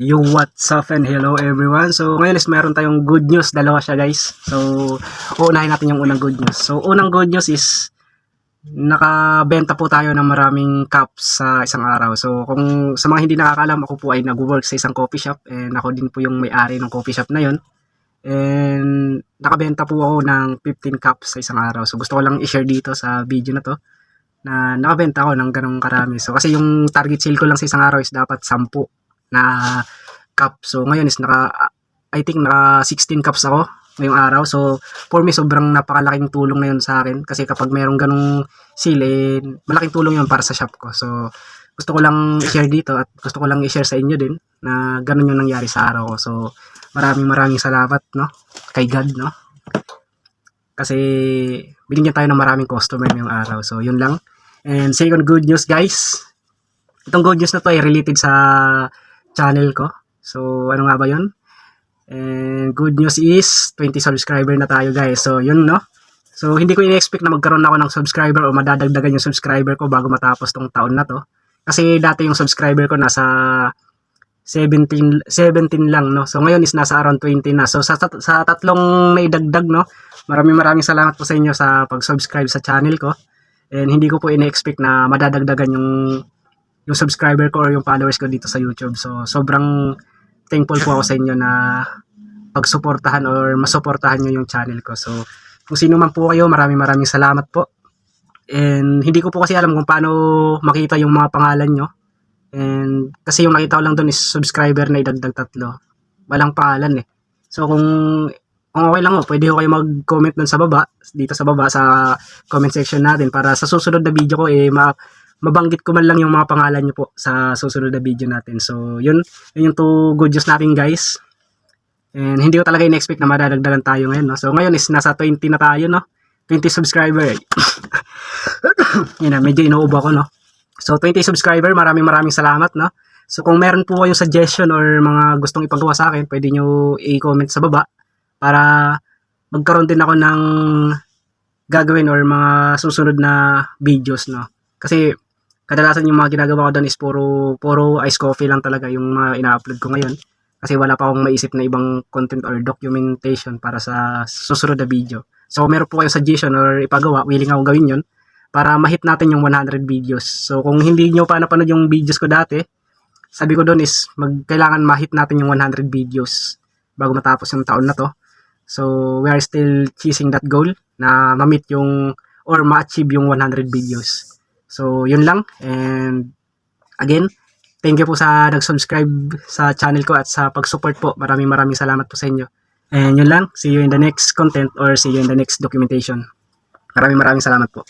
Yo, what's up and hello everyone. So ngayon is meron tayong good news, dalawa siya guys. So uunahin natin yung unang good news. So unang good news is nakabenta po tayo ng maraming cups sa isang araw. So kung sa mga hindi nakakaalam, ako po ay nag-work sa isang coffee shop and ako din po yung may-ari ng coffee shop na yon. And nakabenta po ako ng 15 cups sa isang araw. So gusto ko lang i-share dito sa video na to na nakabenta ako ng ganong karami. So kasi yung target sale ko lang sa isang araw is dapat 10 na cup. So ngayon is I think naka 16 cups ako ngayong araw. So for me sobrang napakalaking tulong na yun sa akin kasi kapag merong ganong sale, malaking tulong yun para sa shop ko. So gusto ko lang i-share dito at gusto ko lang i-share sa inyo din na ganun yung nangyari sa araw ko. So maraming salamat, no, kay God, no, kasi binigyan tayo ng maraming customer ngayong araw. So yun lang. And second good news guys, itong good news na to ay related sa channel ko. So ano nga ba yun? And good news is 20 subscriber na tayo guys. So yun, no. So hindi ko i-expect na magkaroon ako ng subscriber o madadagdagan yung subscriber ko bago matapos tong taon na to. Kasi dati yung subscriber ko nasa 17 lang, no. So ngayon is nasa around 20 na. So sa tatlong naidagdag, no, maraming salamat po sa inyo sa pag-subscribe sa channel ko. And hindi ko po in-expect na madadagdagan yung subscriber ko or yung followers ko dito sa YouTube. So sobrang thankful po ako sa inyo na pagsuportahan or masuportahan nyo yung channel ko. So kung sino man po kayo, maraming salamat po. And hindi ko po kasi alam kung paano makita yung mga pangalan nyo. And kasi yung nakita ko lang doon is subscriber na idagdag 3. Walang pangalan eh. So kung okay lang, pwede ko kayo mag-comment dun sa baba, dito sa baba sa comment section natin para sa susunod na video ko mabanggit ko man lang yung mga pangalan nyo po sa susunod na video natin. So yun yung 2 good news natin guys. And hindi ko talaga in-expect na madadagdagan tayo ngayon, no. So ngayon is nasa 20 na tayo, no. 20 subscriber. Yun na, medyo inuubo ako, no. So 20 subscriber, maraming salamat, no. So kung meron po kayong suggestion or mga gustong ipagawa sa akin, pwede nyo i-comment sa baba para magkaroon din ako ng gagawin or mga susunod na videos, no. Kasi kadalasan yung mga ginagawa ko doon is puro ice coffee lang talaga yung mga ina-upload ko ngayon. Kasi wala pa akong maisip na ibang content or documentation para sa susunod na video. So meron po kayong suggestion or ipagawa, willing akong gawin yun para ma-hit natin yung 100 videos. So kung hindi nyo pa napanood yung videos ko dati, sabi ko doon is kailangan ma-hit natin yung 100 videos bago matapos yung taon na to. So we are still chasing that goal na ma-meet yung or ma-achieve yung 100 videos. So yun lang, and again, thank you po sa nag-subscribe sa channel ko at sa pag-support po. Maraming salamat po sa inyo. And yun lang, see you in the next content or see you in the next documentation. Maraming salamat po.